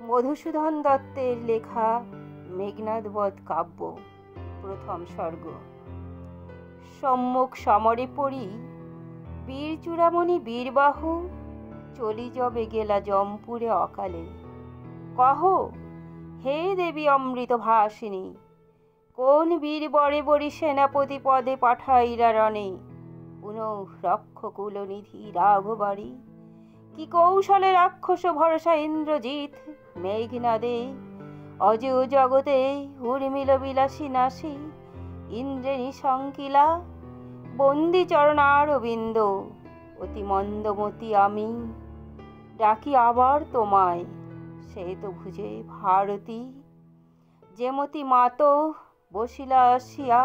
মধুসূদন দত্তের লেখা মেঘনাদ বধ কাব্য, প্রথম সর্গ। সম্মুখ সমরে পড়ি বীর চূড়ামণি বীরবাহু, চলি যবে গেলা জমপুরে অকালে। কহ হে দেবী অমৃত ভাসিনী, কোন বীর বরে বরি সেনাপতি পদে পাঠাইরা রণে? পুনঃ রক্ষ কুলনিধি রাঘবাড়ি, কি কৌশলে রাক্ষস ভরসা ইন্দ্রজিৎ? মেঘনাদে অজেয় জগতে উর্মিল বিলাসী নাসী, ইন্দ্রেণী শঙ্কিলা বন্দি চরণারবিন্দ। অতি মন্দমতি আমি ডাকি আবার তোমায়, সে তো ভুজে ভারতী। যেমতি মাত বসিলা আসিয়া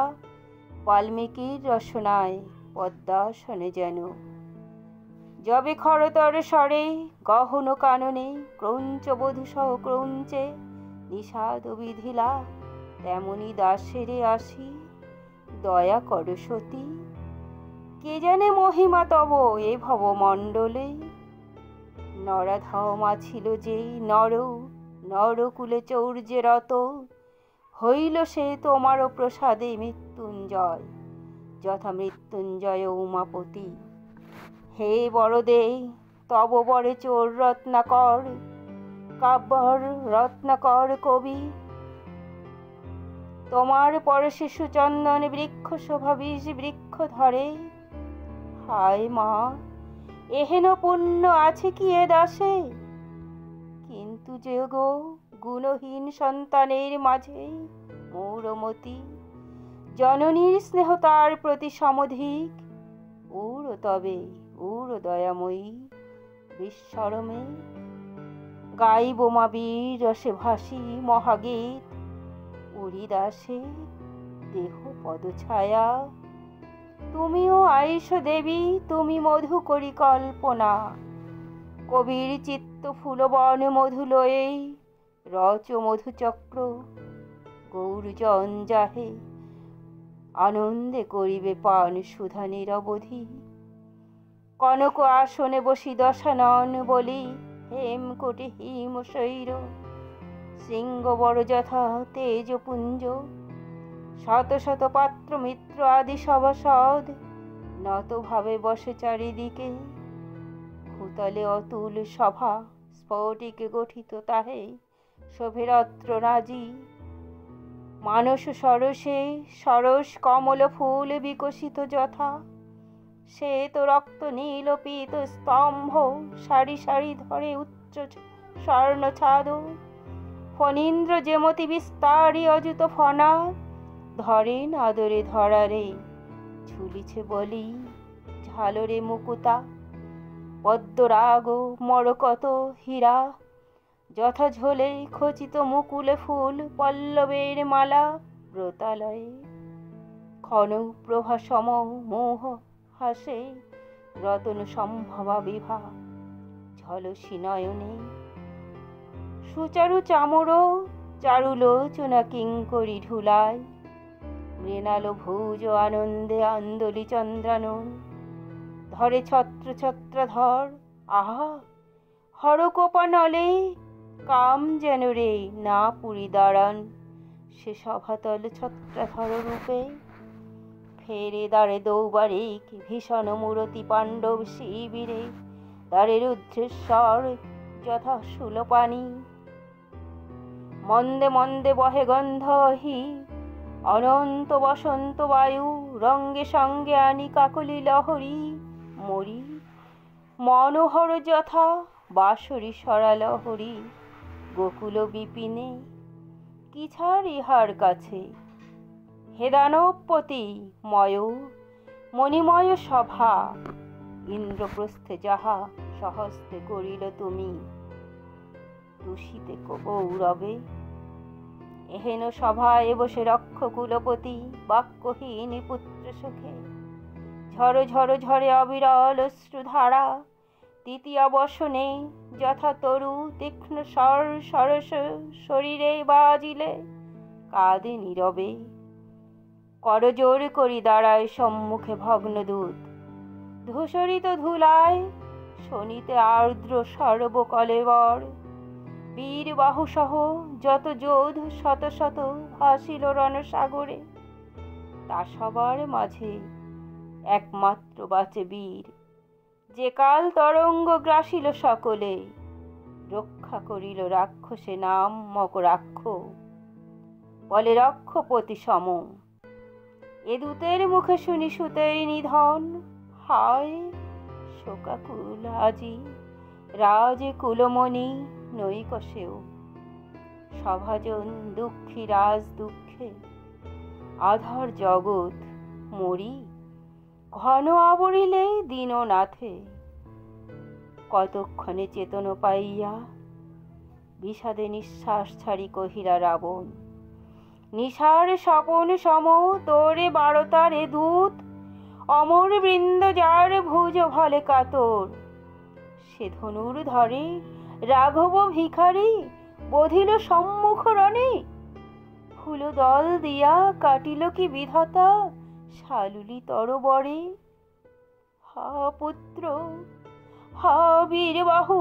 বাল্মীকির রসনায় পদ্মাসনে যেন। যবে খরতর স্বরে গহন কাননে ক্রৌঞ্চ বধূ সহ ক্রৌঞ্চে নিষাদ বিধিলা, তেমনি দাসেরে আসি দয়া কর সতী। কে জানে মহিমা তব এ ভবমণ্ডলে? নরাধমা ছিল যেই নর নরকুলে চৌর্যে রত, হইল সে তোমারও প্রসাদে মৃত্যুঞ্জয়, যথা মৃত্যুঞ্জয় উমাপতি। হে বরদে তব বরে চোর রত্নাকর, কাব্যর রত্নাকর কবি। তোমার পরে শিশু চন্দন বৃক্ষ শোভা বীজ বৃক্ষ ধরে। হায় মা, এহেন পুণ্য আছে কি এ দাসে? কিন্তু যে গো গুণহীন সন্তানের মাঝে মৌরমতি, জননীর স্নেহ তার প্রতি সমধিক। উড়ো তবে উড়ো দয়াময়ী বিশ্বরমে, গাইব মা বীর রসে ভাসি মহাগীত। উড়ি দাসে দেহ পদছায়া, তুমিও আইস দেবী তুমি মধু করি কল্পনা। কবির চিত্ত ফুলবন মধু লয়ে রচ মধুচক্র, গৌরজন যাহে আনন্দে করিবে পান সুধা নিরবধি। কনক আসনে বসি দশানন বলি, হেমকূটে হিম শৈর শৃঙ্গ বড় যথা তেজপুঞ্জ। শত শত পাত্র মিত্র আদি সভাসদ নত ভাবে বসে চারিদিকে। ভূতলে অতুল সভা স্ফটিকে গঠিত, তাহে শোভেরত্র রাজি। মানস সরসে সরস কমল ফুল বিকশিত যথা, শ্বেত রক্ত নীল পীত স্তম্ভ সারি সারি ধরে উচ্চ স্বর্ণ ছাদ। ফণীন্দ্র যেমতি বিস্তারি অযুত ফনা, ধরেন আদরে ধরারে ঝুলিছে বলি ঝালরে মুকুতা। পদ্মরাগ মরকত হীরা যথা ঝোলে খচিত মুকুলে ফুল, পল্লবের মালা ব্রতালয়ে ক্ষণ প্রভা সম মোহ হাসে। রতন সম্ভবা বিভা ঝলসি নয়নে, সুচারু চামর চারুলোচনা কিঙ্করী ঢুলায়। মৃণাল ভুজ আনন্দে আন্দোলি চন্দ্রানন, ধরে ছত্র ছত্রাধর আহা হরকোপানলে। কাম যেন রে না পুরি দাঁড়ান সে সভাতল ছত্রাধর রূপে। ফেরে দ্বারে দৌবারিক ভীষণ মূরতি পাণ্ডব শিবিরে, দ্বারে রুদ্রেশ্বর যথা শূলপাণি। মন্দে মন্দে বহে গন্ধহি অনন্ত বসন্ত বায়ু, রঙ্গে সঙ্গে আনি কাকলি লহরী মরি। মনোহর যথা বাঁশরী সরালহরী গোকুল বিপিনে, কি ছাড় ইহার কাছে? হে দানবপতি ময় মণিময় সভা, ইন্দ্রপ্রস্থে যাহা সহস্তে করিল তুমি, দূষিতে গৌরবে। এহেন সভায় বসে রক্ষ কুলপতি, বাক্যহীন পুত্র সুখে। ঝড় ঝড় ঝরে অবিরল অশ্রুধারা, তৃতীয় বসনে যথা তরু তীক্ষ্ণ স্বর সরস শরীরে বাজিলে কাঁদে নীরবে। করজোর করি দাঁড়ায় সম্মুখে ভগ্নদূত, ধূসরিত ধুলায় শোনিতে আর্দ্র সর্বকলেবর। বীর বাহুসহ যত যোধ শত শত ভাসিল রণসাগরে, তা সবার মাঝে একমাত্র বাঁচে বীর, যে কাল তরঙ্গ গ্রাসিল সকলে, রক্ষা করিল রাক্ষসে নাম মকরাক্ষ, বলে রক্ষপতি সম। এ দূতের মুখে শুনি সুতের নিধন, হায় শোকাকুল আজি রাজ কুলমণি নৈকশেও, সভাজন দুঃখী রাজ দুঃখে, আধার জগৎ মরি ঘন আবরিলে দীননাথে। কতক্ষণে চেতন পাইয়া বিষাদে নিঃশ্বাস ছাড়ি কহিলা রাবণ, নিশার স্বপন সম তোরে বারতারে দূত, অমর বৃন্দ যার ভুজ ভলে কাতর, সে ধনুর ধরে রাঘব ভিখারি বধিল সম্মুখ রণে, ফুল দল দিয়া কাটিল কি বিধাতা শালুলি তরবরে। হা পুত্র, হা বীরবাহু,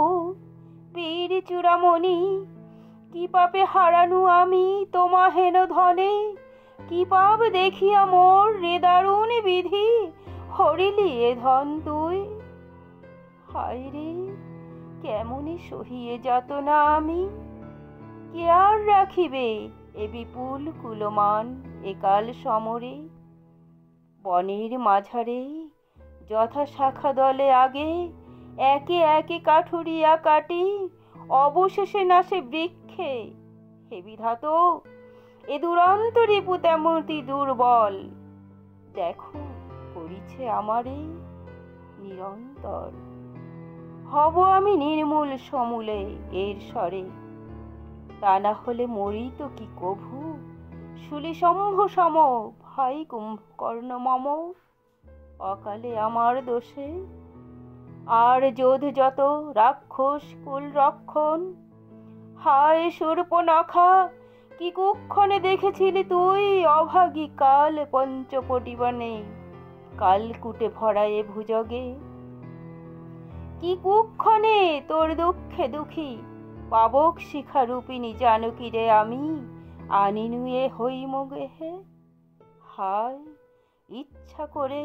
বীর চূড়ামণি, কি পাপে হারানু আমি তোমা হেন ধনে, কি পাপ দেখিয়া মোর রে দারুণ বিধি, হরিলি এ ধন তুই। হায় রে, কেমনে সহিয়ে যাতনা আমি, কে আর রাখিবে এ বিপুল কুলমান একাল সমরে। বনের মাঝারে যথা শাখা দলে আগে, একে একে কাঠুরিয়া কাটি, অবশেষে নাসে বৃক্ষে। হে বিধাত, এ দুরন্ত রিপু তেমনটি দুর্বল, দেখো করিছে আমারে নিরন্তর। হব আমি নির্মূল সমূলে এর স্বরে, তা না হলে মরি তো কি কভু, শুলি শম্ভ সম ভাই কুম্ভকর্ণ মম, অকালে আমার দোষে। আর যোধ যত রাক্ষস কুল রক্ষণ, হায় শূর্পণখা, কি কুক্ষণে দেখেছিলি তুই অভাগী কাল পঞ্চপটিবনে, কালকুটে ভরা এ ভুজগে। কি কুক্ষণে তোর দুঃখে দুঃখী পাবক শিখা রূপিণী জানকী রে আমি আনিনুয়ে হইমগে হে। হায় ইচ্ছা করে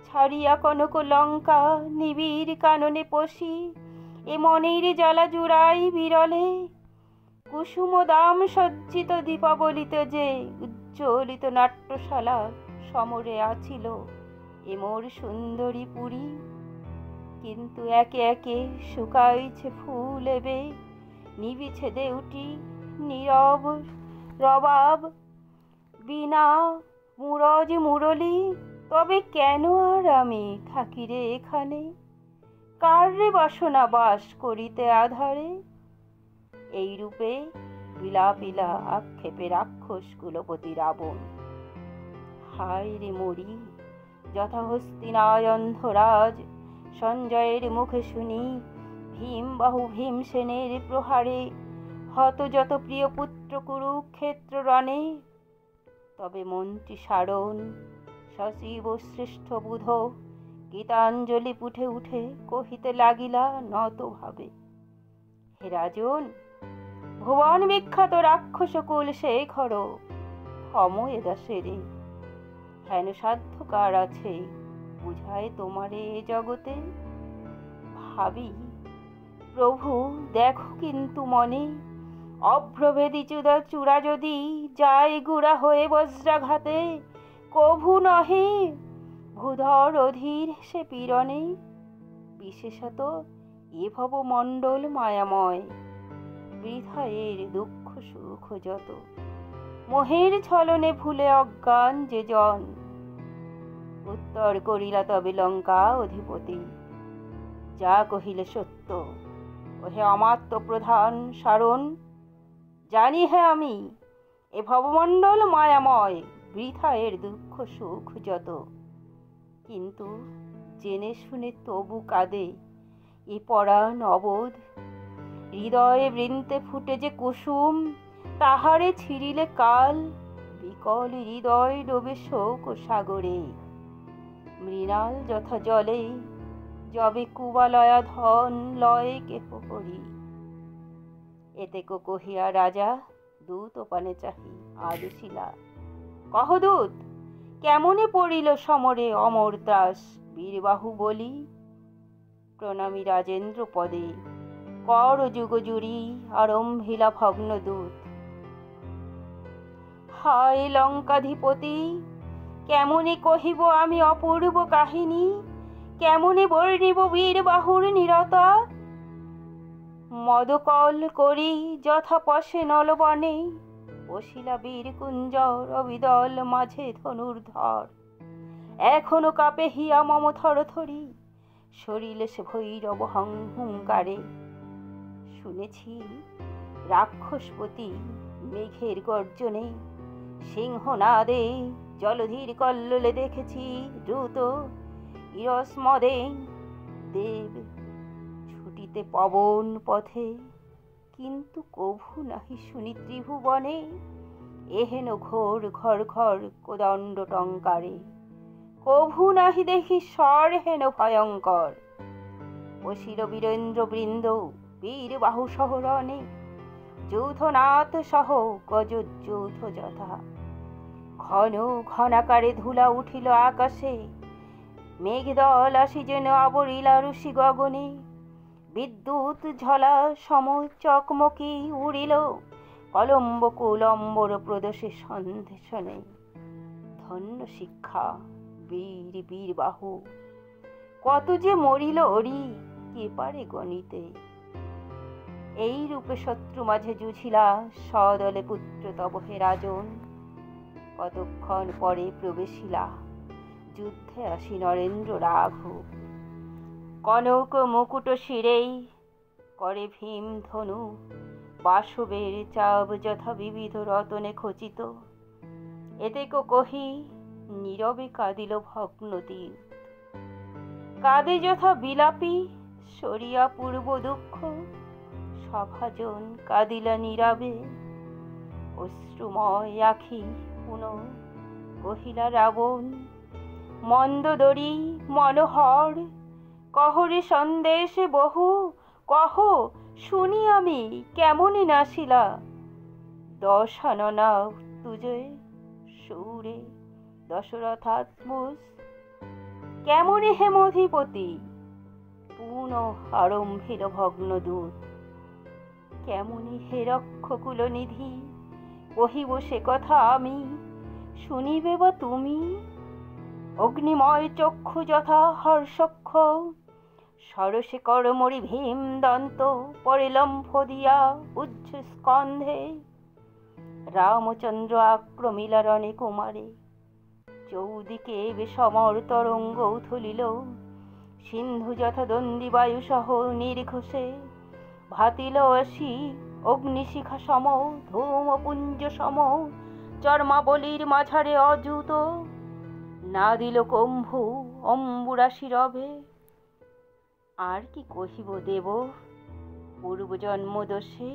ছাড়িয়া কনক লঙ্কা নিবিড় কাননে পশি, এ মনের জ্বালা জুড়াই বিরলে, কুসুম দাম সজ্জিত দীপাবলিতে যে উজ্জ্বলিত নাট্যশালা সমরে আছিল এ মোর সুন্দরী পুরী। কিন্তু একে একে শুকাইছে ফুল এবে, নিবিছে দেউটি নীরব রবাব, বিনা মুরজ মুরলি, তবে কেন আর আমি থাকি রে এখানে, কার রে বাসনা বাস করিতে আধারে। এই রূপে বিলাপিলা আক্ষেপে রাক্ষস কুলপতি রাবণ। হায় রে মরি, যথা হস্তিনায় অন্ধরাজ সঞ্জয়ের মুখে শুনি, ভীমবাহু ভীমসেনের প্রহারে হত যত প্রিয় পুত্র কুরুক্ষেত্র রণে। তবে মন্ত্রী সারণ সচিব শ্রেষ্ঠ বুধ গীতাঞ্জলি পুঠে উঠে কহিতে লাগিলা নত ভাবে, হে রাজন, ভুবন বিখ্যাত রাক্ষস কুল শেখর, ক্ষম এ দাসেরে, হেন সাধ্য কার আছে বুঝায় তোমারে এ জগতে। ভাবি প্রভু দেখো কিন্তু মনে, অভ্রভেদী চূড়া যদি যায় গুড়া হয়ে বজ্রাঘাতে, কভু নহে ভূধর অধীর সে পীড়নে। বিশেষত এ ভব মণ্ডল মায়াময়, বৃথা এর দুঃখ সুখ যত, মোহের ছলনে ভুলে অজ্ঞান যে জন। উত্তর করিলা তবে লঙ্কা অধিপতি, যা কহিলে সত্য ওহে অমাত্য প্রধান সারণ। জানি হে আমি এ ভবমণ্ডল মায়াময়, বৃথা এর দুঃখ সুখ যত, কিন্তু জেনে শুনে তবু কাঁদে এ পরাণ অবোধ। হৃদয়ে বৃন্তে ফুটে যে কুসুম, তাহারে ছিঁড়িলে কাল বিকল হৃদয় ডোবে শোক সাগরে। মৃণাল যথা জলে যবে কুবালয়া ধন লয় কেহ হরি। এতেকো কহিয়া রাজা দূত পানে চাহি আদেশিলা। কহ দূত, কেমনে পড়িল সমরে অমর ত্রাস বীরবাহু বলি। প্রণামী রাজেন্দ্র পদে কর যুগ জুড়ি আরম্ভিলা ভগ্ন দূত। হায় লঙ্কাধিপতি, কেমনে কহিব আমি অপূর্ব কাহিনী, কেমনে বর্ণিব বীরবাহুর নিরতা। মদকল করি যথা পশে নলবনে, বসিলা বীর কুঞ্জর অবিদল মাঝে ধনুর্ধর। এখনো কাপে হিয়া মম থরথরি, শরীরে সে ভৈরব হুঙ্কারে। শুনেছি রাক্ষসপতি মেঘের গর্জনে, সিংহনাদে জলধীর কল্লোলে দেখেছি দ্রুত ইরসমদে। দেব ছুটিতে পবন পথে, কিন্তু কভু নাহি শুনি ত্রিভুবনে এহেন ঘোর ঘর ঘর কোদণ্ড টঙ্কারে। কভু নাহি দেখি স্বর হেন ভয়ঙ্কর। বসিল বীরেন্দ্র বৃন্দ বীর বাহু শহরণে, যৌথনাথ সহ গজযৌথ যথা। ঘন ঘনাকারে ধুলা উঠিল আকাশে, মেঘদল আসি যেন আবরিলা ঋষি গগনে। বিদ্যুৎ ঝলা সম চকমকি উড়িল, কলম্ব কুলম্বর প্রদোষে সন্দেশনে। ধন্য শিক্ষা বীর বীরবাহু, কত যে মরিল ওরি কে পারে গণিতে। এই রূপে শত্রু মাঝে জুঝিলা সদলে পুত্র তব হে রাজন। কতক্ষণ পরে প্রবেশিলা যুদ্ধে আসি নরেন্দ্র রাঘব। কনক মুকুট শিরেই করে ভীম ধনু, বাসবের চাব যথা বিবিধ রতনে খচিত। এতেকো কহি নীরবে কাঁদিল ভগ্নতীর, কাঁদে যথা বিলাপী সরিয়া পূর্ব দুঃখ। সভাজন কাঁদিলা নীরবে, অশ্রুময় আখি পুন কহিলা রাবণ। মন্দোদরী মনোহর কহরে সন্দেশ বহু, কহ শুনি আমি কেমনে নাসিলা। দশাননা তুজে সৌরে দশরথাত্মজ, কেমনে হেমধিপতি পুনঃ আরম্ভিল ভগ্নদূত। কেমনে হে রক্ষকুল নিধি কহিব সে কথা আমি, শুনিবে বা তুমি। অগ্নিময় চক্ষু যথা হর্ষক্ষ, সরসে করমরি ভীম দন্ত পরিলম্ফ দিয়া উজ্জ স্কন্ধে। রামচন্দ্র আক্রমিলা রণে কুমারে, চৌদিকে বিষমর তরঙ্গ উথলিল। সিন্ধু যথা দন্ডি বায়ু সহ নির্ঘোষে, ভাতিল আসি অগ্নিশিখা সম ধূমপুঞ্জ সম। চর্মাবলীর মাঝারে অযুত, না দিল কম্ভু অম্বুরাশি রবে। আর কি কহিব দেব, পূর্বজন্ম দোষে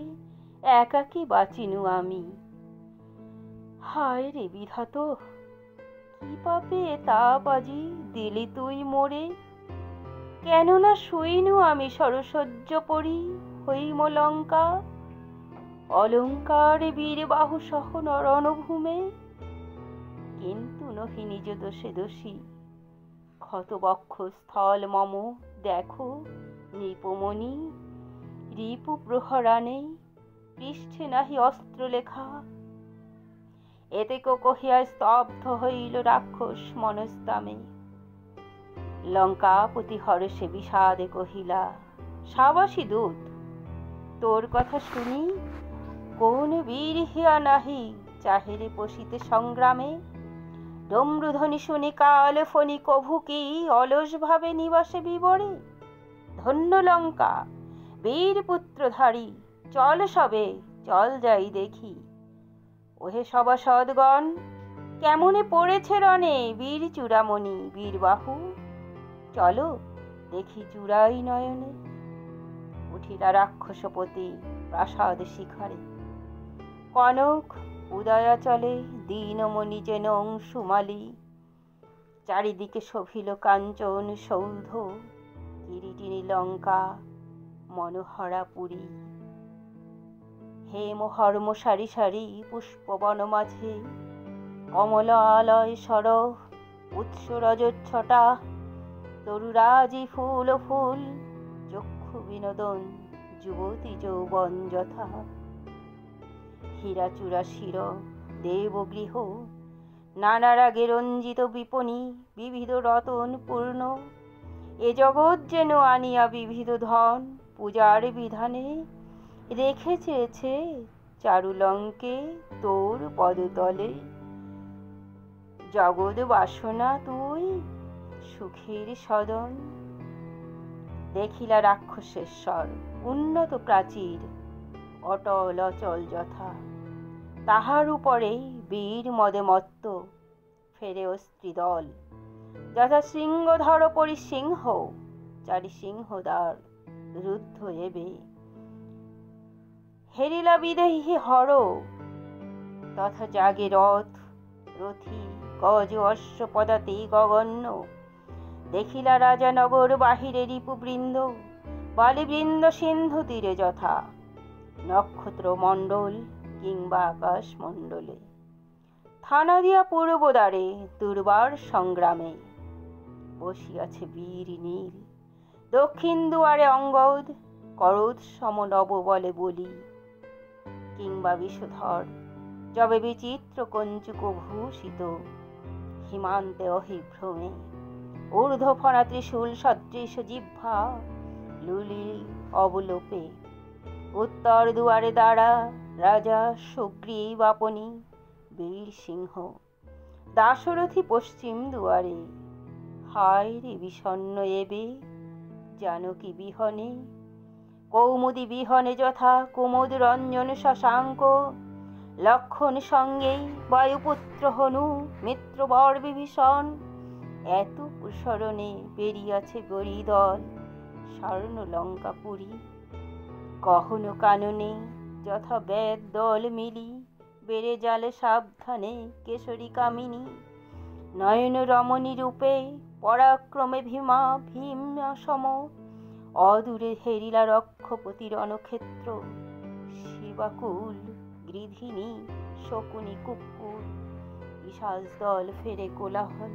একাকী বাঁচিনু আমি। হায় রে বিধাত, কি পাপে তাপ আজি দিলি তুই মোরে। কেননা শুইনু আমি সরসহ্য পরি হইম লঙ্কা। অলঙ্কার বীরবাহু সহ রণভূমে, কিন্তু নহি নিজ দোষে দোষী। ক্ষতবক্ষ স্থল মম দেখো নৃপমণি, রিপু প্রহরানে পৃষ্ঠে নাহি অস্ত্র লেখা। এতেকো কহিয়া স্তব্ধ হইল রাক্ষস মনস্তামে। লঙ্কাপতি হর্ষে বিষাদে কহিলা, সাবাসী দূত, তোর কথা শুনি কোন বীর হিয়া নাহি চাহেরে পশিতে সংগ্রামে। ডমরুধ্বনি শুনি কাল ফণি কভু কি অলস ভাবে নিবাসে বিবরে। ধন্য লঙ্কা বীর পুত্রধারী, চল সবে চল যাই দেখি। ওহে সভাসদগণ, কেমনে পড়েছে রণে বীর চূড়ামণি বীরবাহু। চলো দেখি জুড়াই নয়নে। উঠিলা রাক্ষসপতি প্রাসাদ শিখরে, কনক উদয়াচলে দীনমণি যেন অংশুমালী। চারিদিকে শোভিল কাঞ্চন সৌধ, কিরীটিনী লঙ্কা মনোহরা পুরী। হেম হর্ম সারি সারি পুষ্পবন মাঝে, কমলালয় সরহ উৎস রজচ্ছটা, তরুরাজি ফুল ও ফুল, চক্ষু বিনোদন যুবতী যৌবন যথা। হীরাচূড়া শির দেবগৃহ, নানা রাগে রঞ্জিত বিপণী, বিবিধ রতন পূর্ণ, এ জগৎ যেন আনিয়া বিবিধ ধন, পূজার বিধানে রেখেছে চারুলঙ্কে তোর পদতলে। জগৎ বাসনা তুই সুখের সদন। দেখিলা রাক্ষসেশ্বর উন্নত প্রাচীর, অটল অচল যথা, তাহার উপরে বীর মদে মত্ত ফেরে অস্ত্রীদল, যথা সিংহধর পরিসিংহ, চারি সিংহদ্বার রুদ্ধ এবে। হেরিলা বিদেহী হর, তথা জাগে রথ রথী, গজ অশ্ব পদাতি গগন্য। দেখিলা রাজা নগর বাহিরে রিপুবৃন্দ, বালিবৃন্দ সিন্ধু তীরে যথা, নক্ষত্র মণ্ডল কিংবা আকাশ মণ্ডলে। থানা দিয়া পূর্ব দ্বারে দুর্বার সংগ্রামে, বসিয়াছে বীর নীল, দক্ষিণ দুয়ারে অঙ্গদ, করোদ সম নব বলে বলি, কিংবা বিষধর যবে বিচিত্র কঞ্চুক ভূষিত, হিমান্তে অহিভ্রমে ঊর্ধ্বফণা ত্রিশূল সদৃশ জিহ্বা, লুলি অবলোপে। উত্তর দুয়ারে দাঁড়া রাজা সুগ্রীব আপনি, বীর সিংহ দাশরথী পশ্চিম দুয়ারে। হায় রে বিষণ্ণ এবে জানকী বিহনে, কৌমুদী বিহনে যথা কুমুদ রঞ্জন শশাঙ্ক, লক্ষণ সঙ্গে বায়ুপুত্র হনু, মিত্রবর বিভীষণ। এত প্রসরণে বেরিয়াছে বরিদল, স্বর্ণ লঙ্কাপুরী। কহনো কাননে যথা বেদ দল মিলি, বেড়ে জালে সাবধানে কেশরী কামিনী। নয়ন রমণী রূপে পরাক্রমে ভীমা ভীম সম, অদূরে হেরিলা রক্ষপতি রণক্ষেত্র। শিবাকুল গৃধিনী শকুনি কুকুর, পিশাচ দল ফেরে কোলাহল।